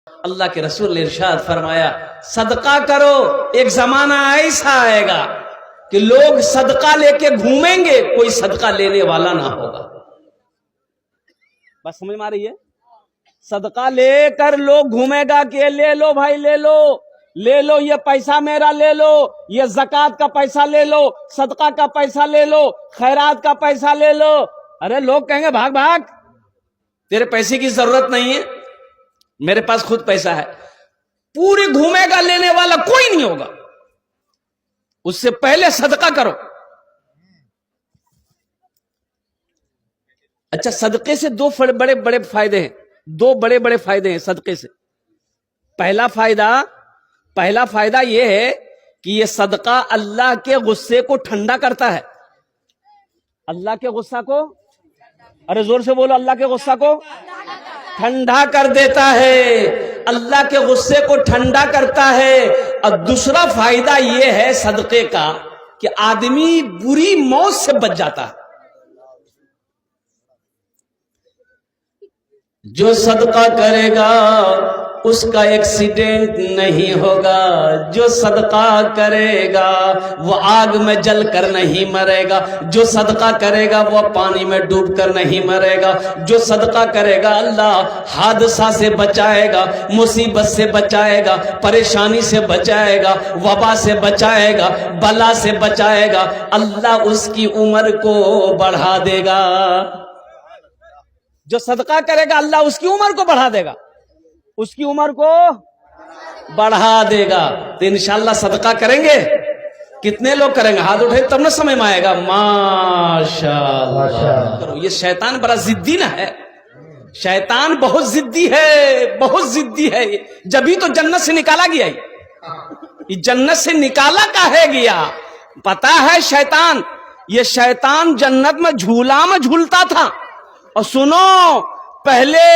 اللہ کے رسول نے ارشاد فرمایا صدقہ کرو، ایک زمانہ ایسا آئے گا کہ لوگ صدقہ لے کے گھومیں گے، کوئی صدقہ لینے والا نہ ہوگا۔ بس سمجھ میں آ رہی ہے؟ صدقہ لے کر لوگ گھومے گا کہ لے لو بھائی، لے لو لے لو، یہ پیسہ میرا لے لو، یہ زکوٰۃ کا پیسہ لے لو، صدقہ کا پیسہ لے لو، خیرات کا پیسہ لے لو۔ ارے لوگ کہیں گے بھاگ بھاگ، تیرے پیسے کی ضرورت نہیں ہے، میرے پاس خود پیسہ ہے۔ پوری گھومے گا، لینے والا کوئی نہیں ہوگا۔ اس سے پہلے صدقہ کرو۔ اچھا، صدقے سے دو بڑے بڑے فائدے ہیں، دو بڑے بڑے فائدے ہیں صدقے سے۔ پہلا فائدہ یہ ہے کہ یہ صدقہ اللہ کے غصے کو ٹھنڈا کرتا ہے۔ اللہ کے غصہ کو، ارے زور سے بولو، اللہ کے غصہ کو ٹھنڈا کر دیتا ہے، اللہ کے غصے کو ٹھنڈا کرتا ہے۔ اور دوسرا فائدہ یہ ہے صدقے کا کہ آدمی بری موت سے بچ جاتا ہے۔ جو صدقہ کرے گا اس کا ایکسیڈنٹ نہیں ہوگا، جو صدقہ کرے گا وہ آگ میں جل کر نہیں مرے گا، جو صدقہ کرے گا وہ پانی میں ڈوب کر نہیں مرے گا، جو صدقہ کرے گا اللہ حادثہ سے بچائے گا، مصیبت سے بچائے گا، پریشانی سے بچائے گا، وبا سے بچائے گا، بلا سے بچائے گا، اللہ اس کی عمر کو بڑھا دے گا۔ جو صدقہ کرے گا اللہ اس کی عمر کو بڑھا دے گا، اس کی عمر کو بڑھا دے گا۔ تو انشاءاللہ صدقہ کریں گے؟ کتنے لوگ کریں گے؟ ہاتھ اٹھائے تب نہ سمجھ میں آئے گا۔ ماشاءاللہ کرو۔ یہ شیطان بڑا ضدی نہ ہے، شیطان بہت ضدی ہے، بہت ضدی ہے۔ جبھی تو جنت سے نکالا گیا، یہ جنت سے نکالا کاہے گیا؟ پتا ہے شیطان، یہ شیطان جنت میں جھولا میں جھولتا تھا، اور سنو، پہلے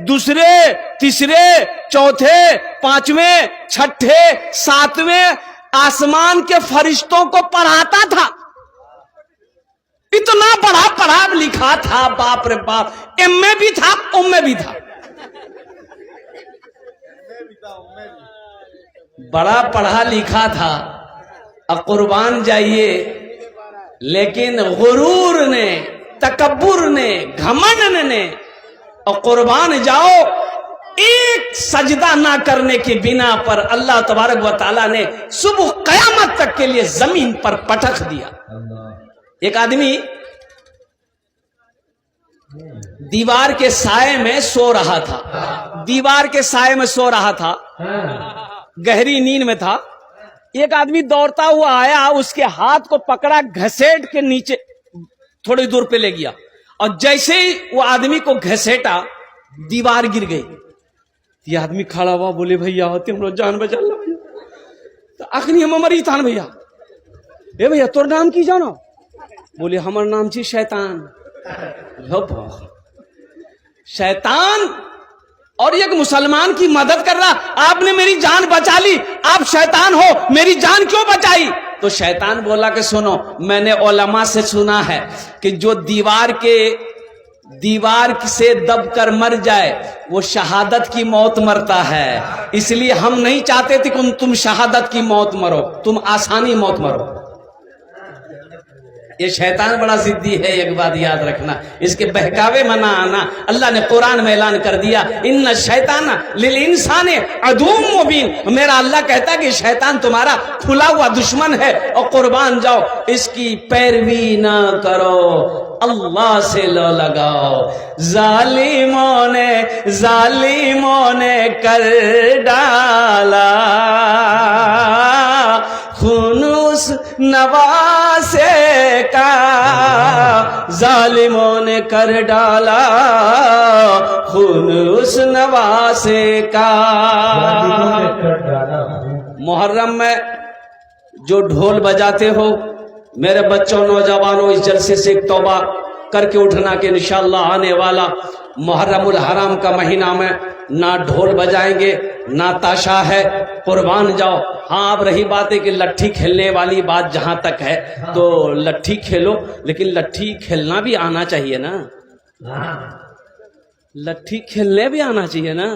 دوسرے تیسرے چوتھے پانچویں چھٹے ساتویں آسمان کے فرشتوں کو پڑھاتا تھا۔ اتنا پڑھا لکھا تھا، باپ رے باپ، ایم میں بھی تھا، ام میں بھی تھا، بڑا پڑھا لکھا تھا۔ اب قربان جائیے، لیکن غرور نے، تکبر نے، گھمنڈ نے، اور قربان جاؤ ایک سجدہ نہ کرنے کی بنا پر اللہ تبارک و تعالیٰ نے صبح قیامت تک کے لیے زمین پر پٹخ دیا۔ ایک آدمی دیوار کے سائے میں سو رہا تھا، دیوار کے سائے میں سو رہا تھا، گہری نیند میں تھا۔ ایک آدمی دوڑتا ہوا آیا، اس کے ہاتھ کو پکڑا، گھسیٹ کے نیچے تھوڑی دور پہ لے گیا، اور جیسے ہی وہ آدمی کو گھسیٹا دیوار گر گئی۔ یہ آدمی کھڑا ہوا، بولے بھیا تم لوگ جان بچا لو بھیا۔ تو آخری ہم مری تھان بھیا، اے بھیا تور نام کی جانا؟ بولے ہمار نام چی شیطان۔ شیطان اور ایک مسلمان کی مدد کر رہا، آپ نے میری جان بچا لی، آپ شیطان ہو، میری جان کیوں بچائی؟ تو شیطان بولا کہ سنو، میں نے علماء سے سنا ہے کہ جو دیوار سے دب کر مر جائے وہ شہادت کی موت مرتا ہے، اس لیے ہم نہیں چاہتے تھے کہ تم شہادت کی موت مرو، تم آسانی موت مرو۔ یہ شیطان بڑا ضدی ہے، ایک بات یاد رکھنا، اس کے بہکاوے میں نہ آنا۔ اللہ نے قرآن میں اعلان کر دیا، ان الشیطان للانسان عدو مبین، میرا اللہ کہتا ہے کہ شیطان تمہارا کھلا ہوا دشمن ہے، اور قربان جاؤ اس کی پیروی نہ کرو، اللہ سے لو لگاؤ۔ ظالموں نے کر ڈالا خنوس نواسے کا، ظالموں نے کر ڈالا خنوس نواسے کا۔ محرم میں جو ڈھول بجاتے ہو، میرے بچوں نوجوانوں، اس جلسے سے ایک توبہ کر کے اٹھنا کہ انشاءاللہ آنے والا محرم الحرام کا مہینہ میں نہ ڈھول بجائیں گے نہ تاشا ہے، قربان جاؤ۔ ہاں اب رہی بات ہے کہ لٹھی کھیلنے والی بات جہاں تک ہے تو لٹھی کھیلو، لیکن لٹھی کھیلنا بھی آنا چاہیے نا، لٹھی کھیلنے بھی آنا چاہیے نا۔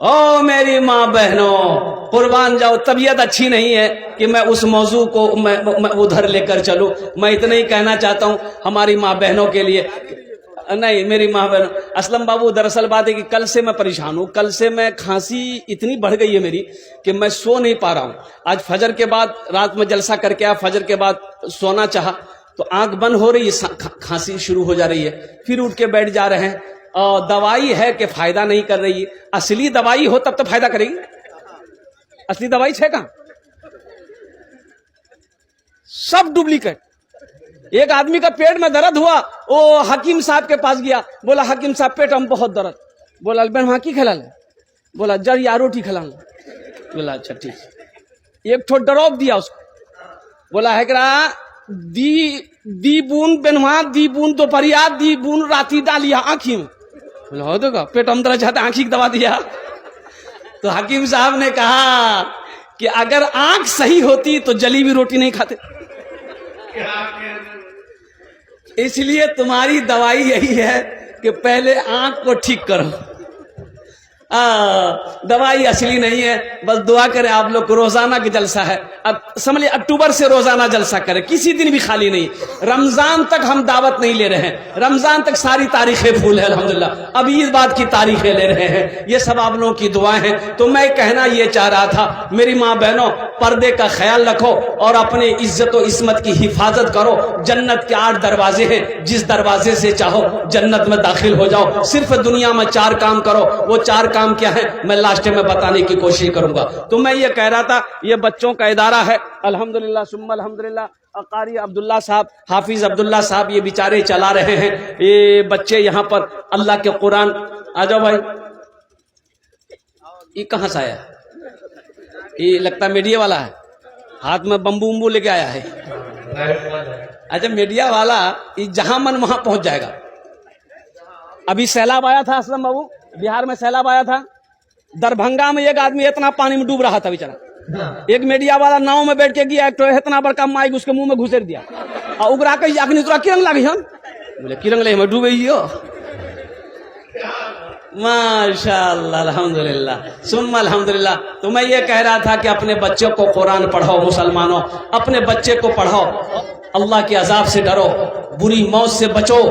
او میری ماں بہنوں قربان جاؤ، طبیعت اچھی نہیں ہے کہ میں اس موضوع کو میں ادھر لے کر چلوں. میں اتنا ہی کہنا چاہتا ہوں ہماری ماں بہنوں کے لیے. نہیں میری ماں بہن، اسلم بابو دراصل بات ہے کہ کل سے میں پریشان ہوں. کل سے میں کھانسی اتنی بڑھ گئی ہے میری کہ میں سو نہیں پا رہا ہوں. آج فجر کے بعد رات میں جلسہ کر کے آیا، فجر کے بعد سونا چاہا تو آنکھ بند ہو رہی ہے، کھانسی شروع ہو جا رہی ہے، پھر اٹھ کے بیٹھ جا رہے ہیں. اور دوائی ہے کہ فائدہ نہیں کر رہی. اصلی دوائی ہو تب تو فائدہ کرے گی. اصلی دوائی ہے کہاں؟ سب ڈپلیکیٹ. ایک آدمی کا پیٹ میں درد ہوا، وہ حکیم صاحب کے پاس گیا، بولا حکیم صاحب پیٹ ہم بہت درد. بولا البین وہاں کی کھلا لیں؟ بولا جر یا روٹی کھلا لیں. بولا اچھا ٹھیک. ایک ٹھو ڈراپ دیا اس کو، بولا ہے کرا دی بون بنوا دی بون دوپہریا دی بون راتی ڈالیا آنکھی میں. بولا ہو تو کا پیٹ ہم درد چاہتے آنکھی کی دوا دیا. تو حکیم صاحب نے کہا کہ اگر آنکھ صحیح ہوتی تو جلی ہوئی روٹی نہیں کھاتے. اس لیے تمہاری دوائی یہی ہے کہ پہلے آنکھ کو ٹھیک کرو. دوائی اصلی نہیں ہے. بس دعا کریں آپ لوگ کو. روزانہ کا جلسہ ہے، اب سمجھ لیں اکتوبر سے روزانہ جلسہ کریں، کسی دن بھی خالی نہیں. رمضان تک ہم دعوت نہیں لے رہے ہیں، رمضان تک ساری تاریخیں پھول ہے الحمدللہ. اب عید بات کی تاریخیں لے رہے ہیں. یہ سب آپ لوگوں کی دعائیں ہیں. تو میں کہنا یہ چاہ رہا تھا میری ماں بہنوں، پردے کا خیال رکھو اور اپنے عزت و عصمت کی حفاظت کرو. جنت کے 8 دروازے ہیں، جس دروازے سے چاہو جنت میں داخل ہو جاؤ. صرف دنیا میں 4 کام کرو. وہ 4 کام کیا ہے میں لاسٹ میں بتانے کی کوشش کروں گا. تو میں یہ کہہ رہا تھا یہ بچوں کا ادارہ ہے الحمدللہ ثم الحمدللہ. قاری عبداللہ صاحب، حافظ عبداللہ صاحب یہ بیچارے چلا رہے ہیں. یہ بچے یہاں پر اللہ کے قرآن. آ جاؤ بھائی. یہ کہاں سے آیا؟ یہ لگتا ہے میڈیا والا ہے، ہاتھ میں بمبو امبو لے کے آیا ہے. اچھا میڈیا والا یہ جہاں من وہاں پہنچ جائے گا. ابھی سیلاب آیا تھا اسلم بابو، بہار میں سیلاب آیا تھا. دربھنگا میں ایک آدمی اتنا پانی میں ڈوب رہا تھا بیچارہ. ایک میڈیا والا ناؤ میں بیٹھ کے گیا، ایک اتنا بڑا مائک اس کے منہ میں گھسیر دیا اور اگرا کے اگنی تورا کی رنگ لگی ہم بولے کی رنگ لگی میں ڈوبے ہی ہو. ماشاء اللہ الحمدللہ ثم الحمدللہ. تو میں یہ کہہ رہا تھا کہ اپنے بچوں کو قرآن پڑھاؤ. مسلمانوں اپنے بچے کو پڑھاؤ، اللہ کے عذاب سے ڈرو، بری موت سے بچو.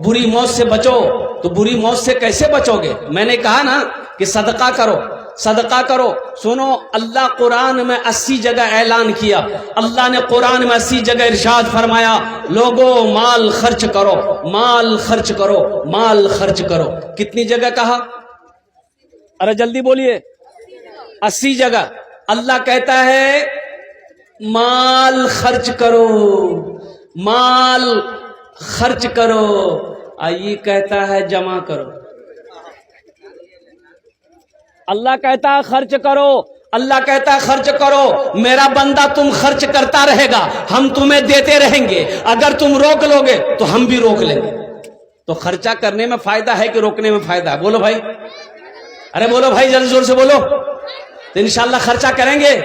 بری موت سے بچو. تو بری موت سے کیسے بچو گے؟ میں نے کہا نا کہ صدقہ کرو، صدقہ کرو. سنو اللہ قرآن میں 80 جگہ اعلان کیا. اللہ نے قرآن میں 80 جگہ ارشاد فرمایا لوگوں مال خرچ کرو، مال خرچ کرو، مال خرچ کرو. کتنی جگہ کہا؟ ارے جلدی بولیے. 80 جگہ اللہ کہتا ہے مال خرچ کرو، مال خرچ کرو. آئیے کہتا ہے جمع کرو. اللہ کہتا ہے خرچ کرو، اللہ کہتا ہے خرچ کرو. میرا بندہ تم خرچ کرتا رہے گا، ہم تمہیں دیتے رہیں گے. اگر تم روک لو گے تو ہم بھی روک لیں گے. تو خرچہ کرنے میں فائدہ ہے کہ روکنے میں فائدہ ہے؟ بولو بھائی، ارے بولو بھائی جلدی زور سے بولو. تو انشاءاللہ خرچہ کریں گے.